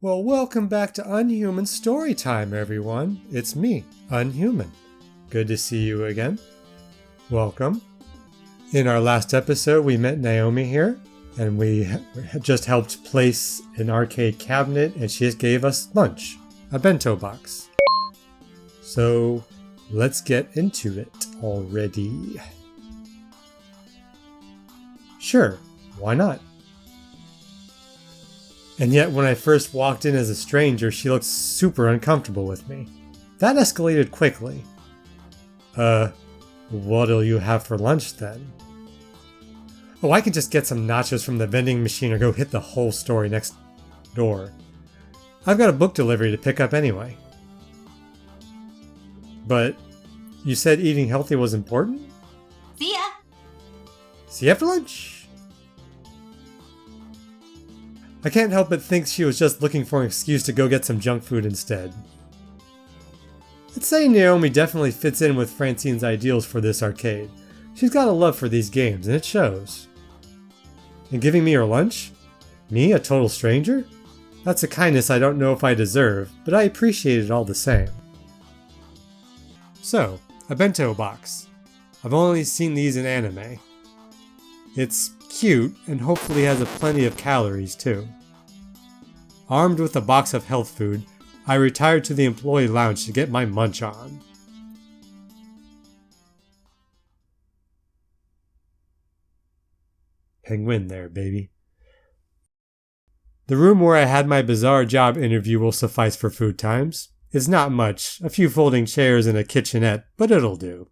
Well, welcome back to Unhuman Storytime, everyone. It's me, Unhuman. Good to see you again. Welcome. In our last episode, we met Naomi here, and we just helped place an arcade cabinet, and she just gave us lunch, a bento box. So, let's get into it already. Sure, why not? And yet, when I first walked in as a stranger, she looked super uncomfortable with me. That escalated quickly. What'll you have for lunch then? Oh, I can just get some nachos from the vending machine or go hit the whole store next door. I've got a book delivery to pick up anyway. But you said eating healthy was important? See ya! See you for lunch? I can't help but think she was just looking for an excuse to go get some junk food instead. I'd say Naomi definitely fits in with Francine's ideals for this arcade. She's got a love for these games, and it shows. And giving me her lunch? Me, a total stranger? That's a kindness I don't know if I deserve, but I appreciate it all the same. So, a bento box. I've only seen these in anime. It's cute, and hopefully has plenty of calories too. Armed with a box of health food, I retired to the employee lounge to get my munch on. Penguin there, baby. The room where I had my bizarre job interview will suffice for food times. It's not much, a few folding chairs and a kitchenette, but it'll do.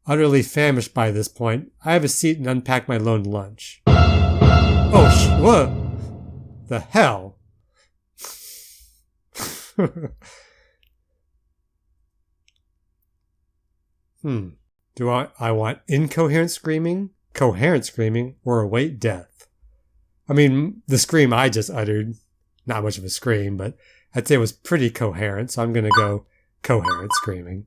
Utterly famished by this point, I have a seat and unpack my lone lunch. Oh, what the hell? Do I want incoherent screaming, coherent screaming, or await death? I mean, the scream I just uttered, not much of a scream, but I'd say it was pretty coherent, so I'm gonna go coherent screaming.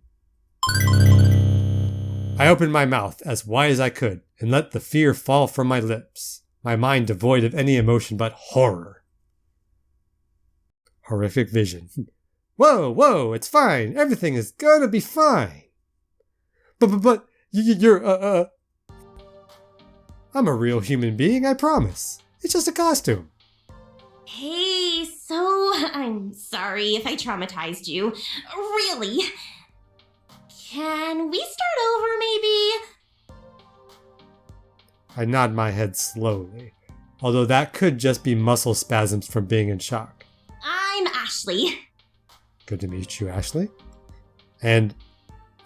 I opened my mouth as wide as I could and let the fear fall from my lips, my mind devoid of any emotion but horror. Horrific vision. Whoa, it's fine. Everything is gonna be fine. But, you're, I'm a real human being, I promise. It's just a costume. Hey, so I'm sorry if I traumatized you. Really? Can we start over, maybe? I nod my head slowly, although that could just be muscle spasms from being in shock. I'm Ashley. Good to meet you, Ashley. And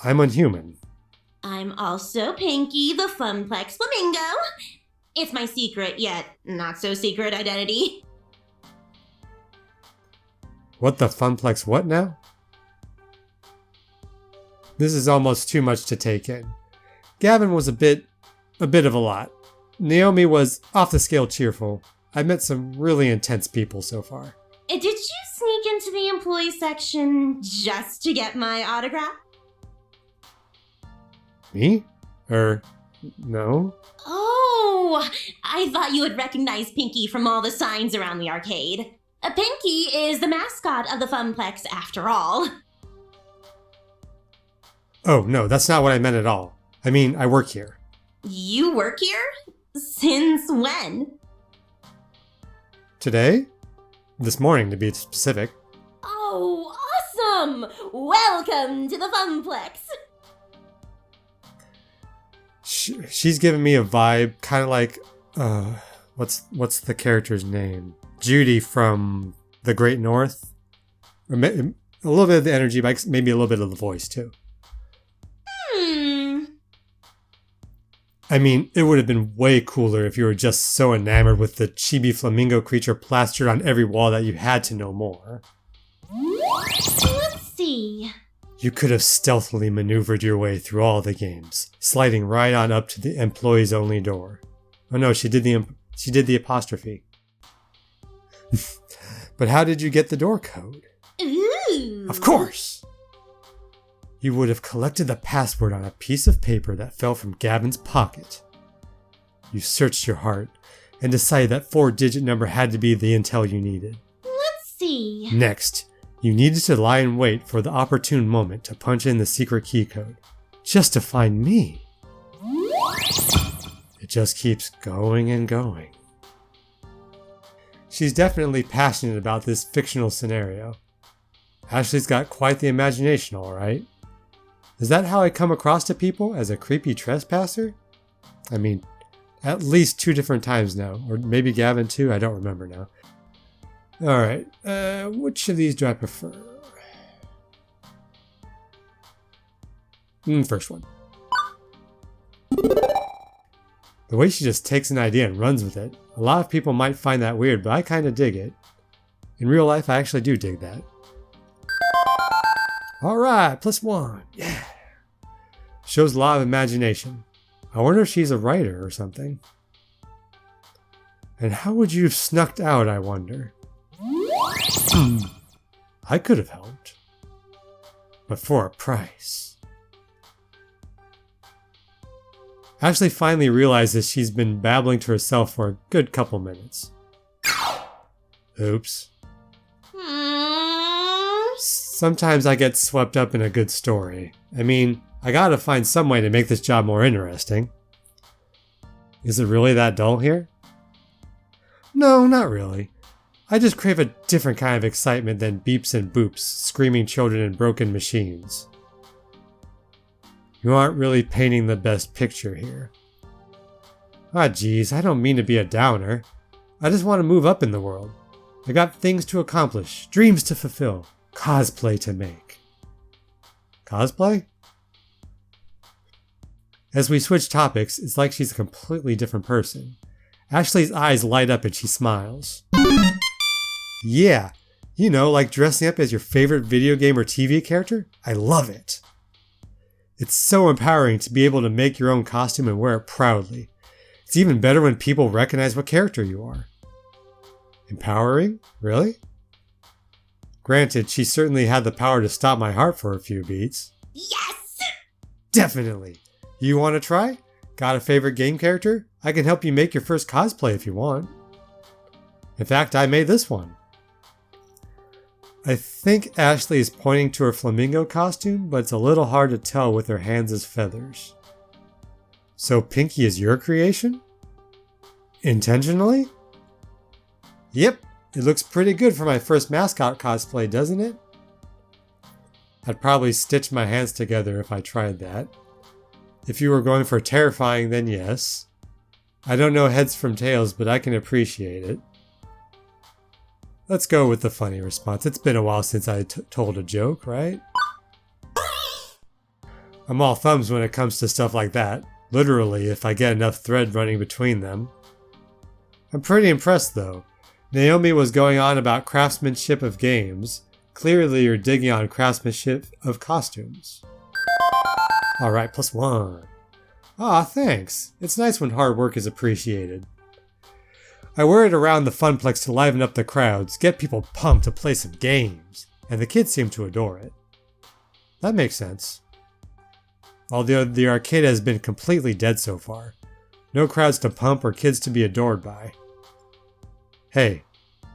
I'm Unhuman. I'm also Pinky, the Funplex Flamingo. It's my secret, yet not so secret identity. What the Funplex what now? This is almost too much to take in. Gavin was a bit of a lot. Naomi was off the scale cheerful. I've met some really intense people so far. Did you sneak into the employee section just to get my autograph? Me? No? Oh, I thought you would recognize Pinky from all the signs around the arcade. Pinky is the mascot of the Funplex after all. Oh, no, that's not what I meant at all. I mean, I work here. You work here? Since when? Today? This morning, to be specific. Oh, awesome! Welcome to the Funplex! She's giving me a vibe, kind of like, what's the character's name? Judy from The Great North? A little bit of the energy, but maybe a little bit of the voice, too. I mean, it would have been way cooler if you were just so enamored with the chibi flamingo creature plastered on every wall that you had to know more. Let's see. You could have stealthily maneuvered your way through all the games, sliding right on up to the employees only door. Oh no, she did the apostrophe. But how did you get the door code? Ooh. Of course! You would have collected the password on a piece of paper that fell from Gavin's pocket. You searched your heart and decided that 4-digit number had to be the intel you needed. see. Next, you needed to lie in wait for the opportune moment to punch in the secret key code, just to find me. It just keeps going and going. She's definitely passionate about this fictional scenario. Ashley's got quite the imagination, alright. Is that how I come across to people, as a creepy trespasser? I mean, at least 2 different times now, or maybe Gavin too, I don't remember now. Alright, which of these do I prefer? First one. The way she just takes an idea and runs with it. A lot of people might find that weird, but I kinda dig it. In real life, I actually do dig that. Alright, +1, yeah. Shows a lot of imagination. I wonder if she's a writer or something. And how would you have snuck out, I wonder? I could have helped. But for a price. Ashley finally realizes she's been babbling to herself for a good couple minutes. Oops. Sometimes I get swept up in a good story. I mean, I gotta find some way to make this job more interesting. Is it really that dull here? No, not really. I just crave a different kind of excitement than beeps and boops, screaming children and broken machines. You aren't really painting the best picture here. Ah, geez, I don't mean to be a downer. I just want to move up in the world. I got things to accomplish, dreams to fulfill, cosplay to make. Cosplay? As we switch topics, it's like she's a completely different person. Ashley's eyes light up and she smiles. Yeah, you know, like dressing up as your favorite video game or TV character? I love it. It's so empowering to be able to make your own costume and wear it proudly. It's even better when people recognize what character you are. Empowering? Really? Granted, she certainly had the power to stop my heart for a few beats. Yes! Definitely! You want to try? Got a favorite game character? I can help you make your first cosplay if you want. In fact, I made this one. I think Ashley is pointing to her flamingo costume, but it's a little hard to tell with her hands as feathers. So Pinky is your creation? Intentionally? Yep, it looks pretty good for my first mascot cosplay, doesn't it? I'd probably stitch my hands together if I tried that. If you were going for terrifying, then yes. I don't know heads from tails, but I can appreciate it. Let's go with the funny response. It's been a while since I told a joke, right? I'm all thumbs when it comes to stuff like that. Literally, if I get enough thread running between them. I'm pretty impressed though. Naomi was going on about craftsmanship of games. Clearly you're digging on craftsmanship of costumes. Alright, +1. Aw, thanks. It's nice when hard work is appreciated. I wear it around the Funplex to liven up the crowds, get people pumped to play some games, and the kids seem to adore it. That makes sense. Although the arcade has been completely dead so far. No crowds to pump or kids to be adored by. Hey,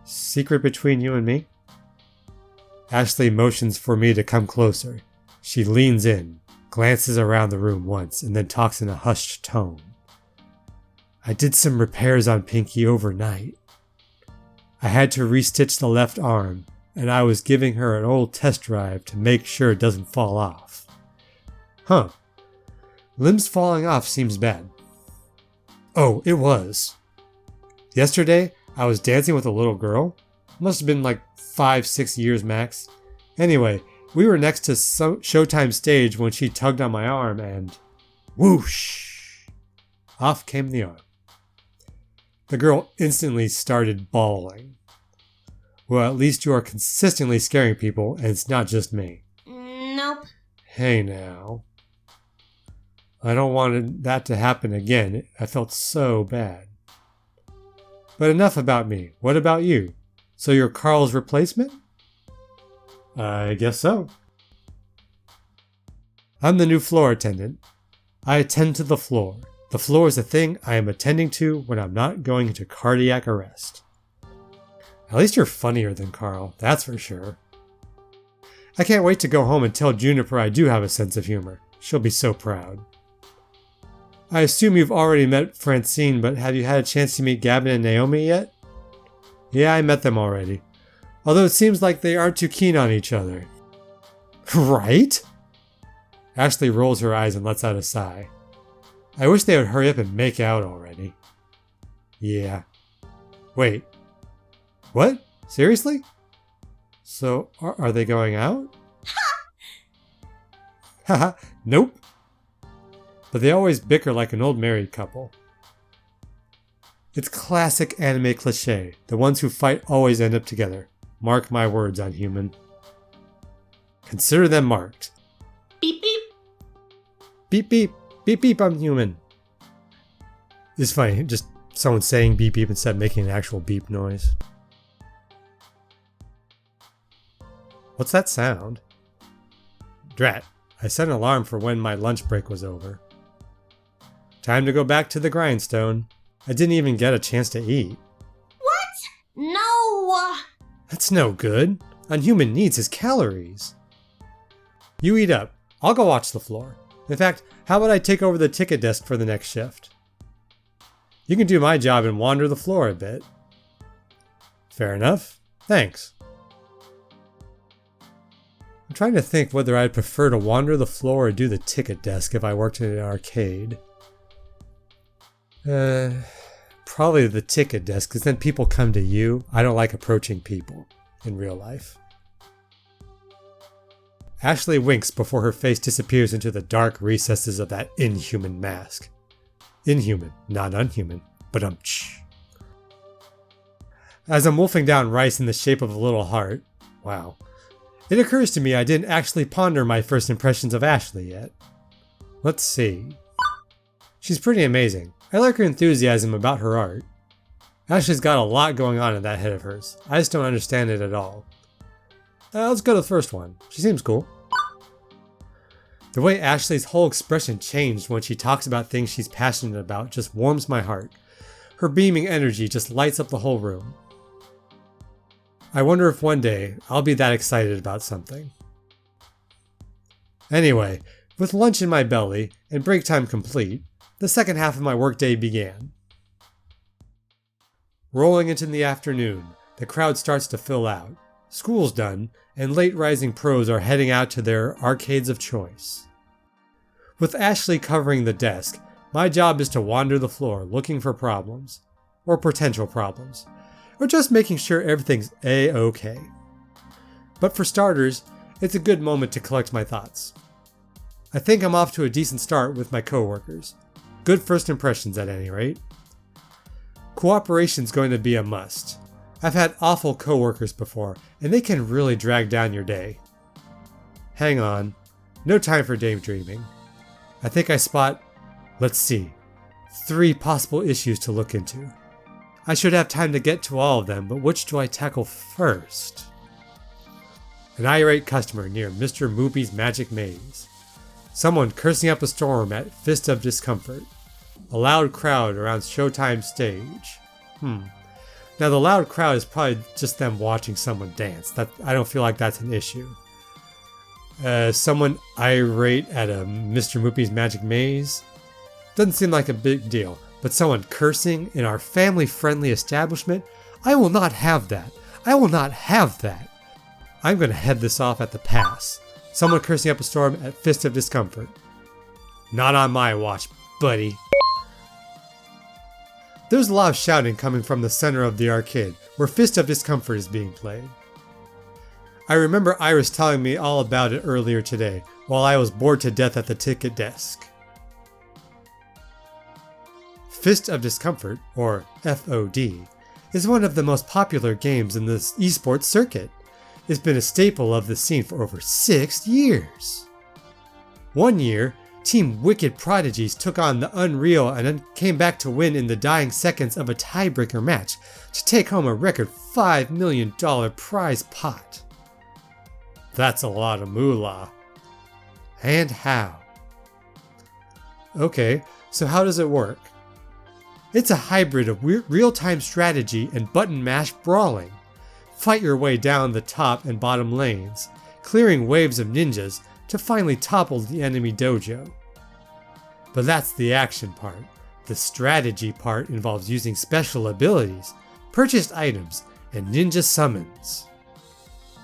secret between you and me? Ashley motions for me to come closer. She leans in, glances around the room once, and then talks in a hushed tone. I did some repairs on Pinky overnight. I had to restitch the left arm, and I was giving her an old test drive to make sure it doesn't fall off. Huh. Limbs falling off seems bad. Oh, it was. Yesterday, I was dancing with a little girl. Must have been like 5-6 years max. Anyway, we were next to Showtime stage when she tugged on my arm and whoosh! Off came the arm. The girl instantly started bawling. Well, at least you are consistently scaring people, and it's not just me. Nope. Hey now. I don't want that to happen again. I felt so bad. But enough about me. What about you? So you're Carl's replacement? I guess so. I'm the new floor attendant. I attend to the floor. The floor is the thing I am attending to when I'm not going into cardiac arrest. At least you're funnier than Carl, that's for sure. I can't wait to go home and tell Juniper I do have a sense of humor. She'll be so proud. I assume you've already met Francine, but have you had a chance to meet Gavin and Naomi yet? Yeah, I met them already. Although it seems like they aren't too keen on each other. Right? Ashley rolls her eyes and lets out a sigh. I wish they would hurry up and make out already. Yeah. Wait. What? Seriously? So, are they going out? Haha, nope. But they always bicker like an old married couple. It's classic anime cliché. The ones who fight always end up together. Mark my words, Unhuman. Consider them marked. Beep beep. Beep beep. Beep beep, Unhuman. It's funny, just someone saying beep beep instead of making an actual beep noise. What's that sound? Drat, I set an alarm for when my lunch break was over. Time to go back to the grindstone. I didn't even get a chance to eat. What? No! That's no good. Unhuman needs his calories. You eat up. I'll go watch the floor. In fact, how about I take over the ticket desk for the next shift? You can do my job and wander the floor a bit. Fair enough. Thanks. I'm trying to think whether I'd prefer to wander the floor or do the ticket desk if I worked in an arcade. Probably the ticket desk, because then people come to you. I don't like approaching people in real life. Ashley winks before her face disappears into the dark recesses of that inhuman mask. Inhuman, not unhuman, but As I'm wolfing down rice in the shape of a little heart, wow, it occurs to me I didn't actually ponder my first impressions of Ashley yet. Let's see. She's pretty amazing. I like her enthusiasm about her art. Ashley's got a lot going on in that head of hers. I just don't understand it at all. Let's go to the first one. She seems cool. The way Ashley's whole expression changed when she talks about things she's passionate about just warms my heart. Her beaming energy just lights up the whole room. I wonder if one day I'll be that excited about something. Anyway, with lunch in my belly and break time complete, the second half of my workday began. Rolling into the afternoon, the crowd starts to fill out. School's done, and late rising pros are heading out to their arcades of choice. With Ashley covering the desk, my job is to wander the floor looking for problems, or potential problems, or just making sure everything's A-okay. But for starters, it's a good moment to collect my thoughts. I think I'm off to a decent start with my coworkers. Good first impressions at any rate. Cooperation's going to be a must. I've had awful coworkers before, and they can really drag down your day. Hang on. No time for daydreaming. I think I spot, let's see, 3 possible issues to look into. I should have time to get to all of them, but which do I tackle first? An irate customer near Mr. Moopy's Magic Maze. Someone cursing up a storm at Fist of Discomfort. A loud crowd around Showtime stage. Now the loud crowd is probably just them watching someone dance. I don't feel like that's an issue. Someone irate at a Mr. Moopy's Magic Maze. Doesn't seem like a big deal. But someone cursing in our family-friendly establishment? I will not have that. I will not have that. I'm going to head this off at the pass. Someone cursing up a storm at Fist of Discomfort. Not on my watch, buddy. There's a lot of shouting coming from the center of the arcade, where Fist of Discomfort is being played. I remember Iris telling me all about it earlier today, while I was bored to death at the ticket desk. Fist of Discomfort, or FOD, is one of the most popular games in the esports circuit. It's been a staple of the scene for over 6 years. One year, Team Wicked Prodigies took on the Unreal and then came back to win in the dying seconds of a tiebreaker match to take home a record $5 million prize pot. That's a lot of moolah. And how? Okay, so how does it work? It's a hybrid of real-time strategy and button mash brawling. fight your way down the top and bottom lanes, clearing waves of ninjas to finally topple the enemy dojo. But that's the action part. The strategy part involves using special abilities, purchased items, and ninja summons.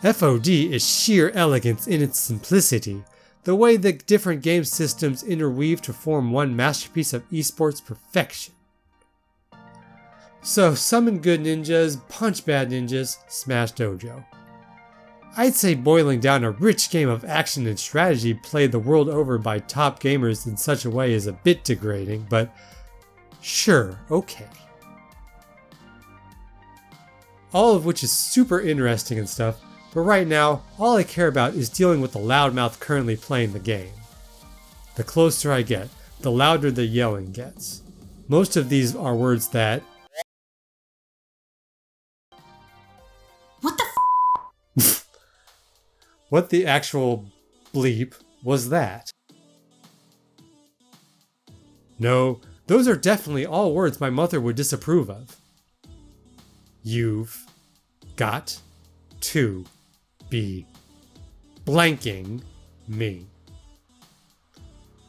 FOD is sheer elegance in its simplicity, the way the different game systems interweave to form one masterpiece of esports perfection. So summon good ninjas, punch bad ninjas, smash dojo. I'd say boiling down a rich game of action and strategy played the world over by top gamers in such a way is a bit degrading, but sure, okay. All of which is super interesting and stuff, but right now, all I care about is dealing with the loudmouth currently playing the game. The closer I get, the louder the yelling gets. Most of these are words that... What the f? What the actual bleep was that? No, those are definitely all words my mother would disapprove of. You've got to be blanking me.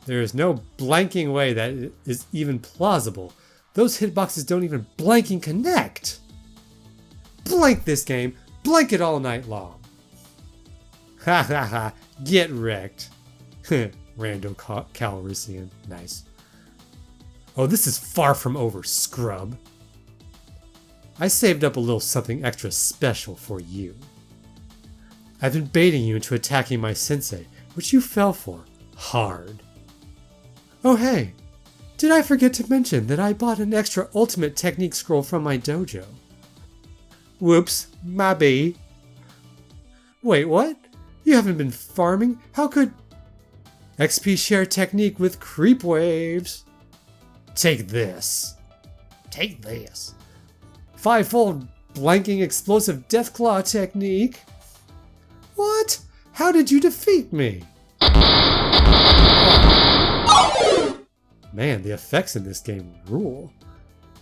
There is no blanking way that is even plausible. Those hitboxes don't even blanking connect. Blank this game, blank it all night long. Ha ha ha, get wrecked. Rando Calrissian, nice. Oh, this is far from over, scrub. I saved up a little something extra special for you. I've been baiting you into attacking my sensei, which you fell for, hard. Oh hey, did I forget to mention that I bought an extra ultimate technique scroll from my dojo? Whoops, my bad. Wait, what? You haven't been farming? How could... XP share technique with creep waves. Take this. Take this. 5-fold blanking explosive deathclaw technique. What? How did you defeat me? Man, the effects in this game rule.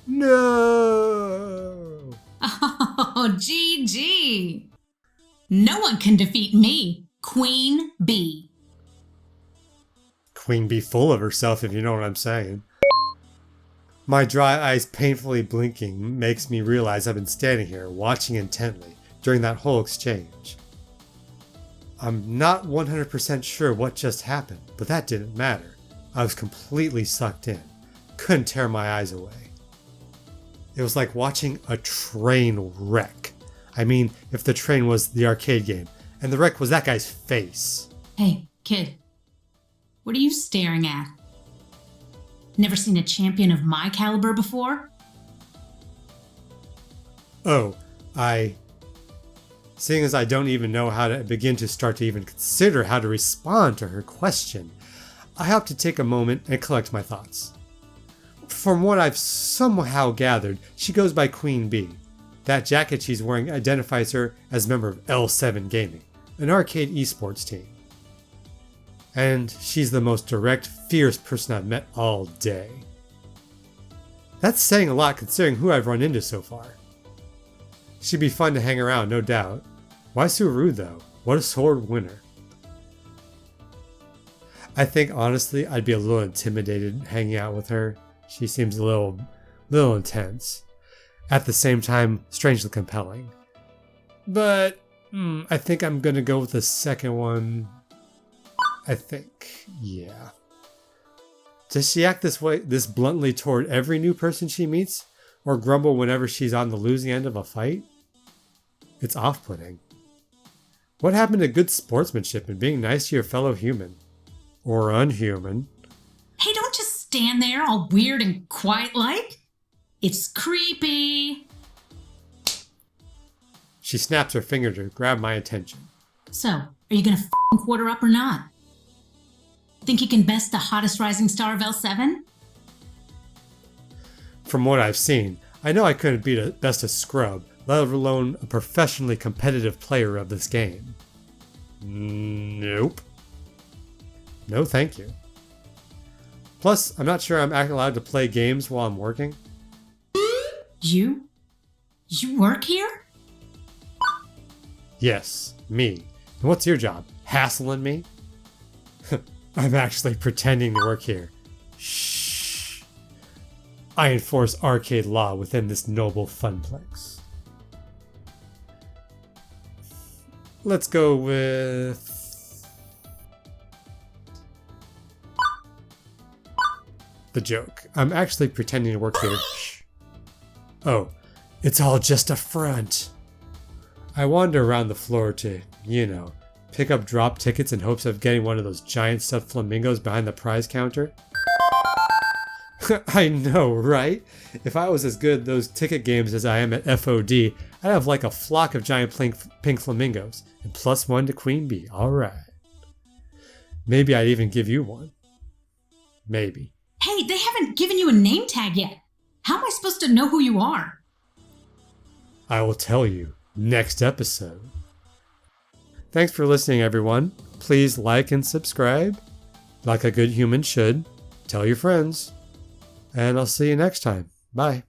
No! Oh, GG! No one can defeat me, QueenBee. QueenBee full of herself, if you know what I'm saying. My dry eyes painfully blinking makes me realize I've been standing here watching intently during that whole exchange. I'm not 100% sure what just happened, but that didn't matter. I was completely sucked in. Couldn't tear my eyes away. It was like watching a train wreck. I mean, if the train was the arcade game, and the wreck was that guy's face. Hey, kid. What are you staring at? Never seen a champion of my caliber before? Oh, seeing as I don't even know how to begin to start to even consider how to respond to her question, I have to take a moment and collect my thoughts. From what I've somehow gathered, she goes by QueenBee. That jacket she's wearing identifies her as a member of L7 Gaming, an arcade esports team. And she's the most direct, fierce person I've met all day. That's saying a lot considering who I've run into so far. She'd be fun to hang around, no doubt. Why so rude though? What a sword winner. I think honestly I'd be a little intimidated hanging out with her. She seems a little intense. At the same time, strangely compelling. But I think I'm gonna go with the second one. I think, yeah. Does she act this bluntly toward every new person she meets? Or grumble whenever she's on the losing end of a fight? It's off-putting. What happened to good sportsmanship and being nice to your fellow human? Or unhuman? Hey, don't just stand there all weird and quiet-like. It's creepy. She snaps her finger to grab my attention. So, are you gonna f***ing quarter up or not? Think you can best the hottest rising star of L7? From what I've seen, I know I couldn't beat best a scrub, let alone a professionally competitive player of this game. Nope. No thank you. Plus, I'm not sure I'm allowed to play games while I'm working. You? You work here? Yes, me. And what's your job? Hassling me? I'm actually pretending to work here. Shh. I enforce arcade law within this noble funplex. Let's go with... the joke. I'm actually pretending to work here. Shh. Oh, it's all just a front. I wander around the floor to, pick up drop tickets in hopes of getting one of those giant stuffed flamingos behind the prize counter. I know, right? If I was as good at those ticket games as I am at FOD, I'd have like a flock of giant pink flamingos. And +1 to QueenBee. Alright. Maybe I'd even give you one. Maybe. Hey, they haven't given you a name tag yet. How am I supposed to know who you are? I will tell you next episode. Thanks for listening, everyone. Please like and subscribe. Like a good human should. Tell your friends. And I'll see you next time. Bye.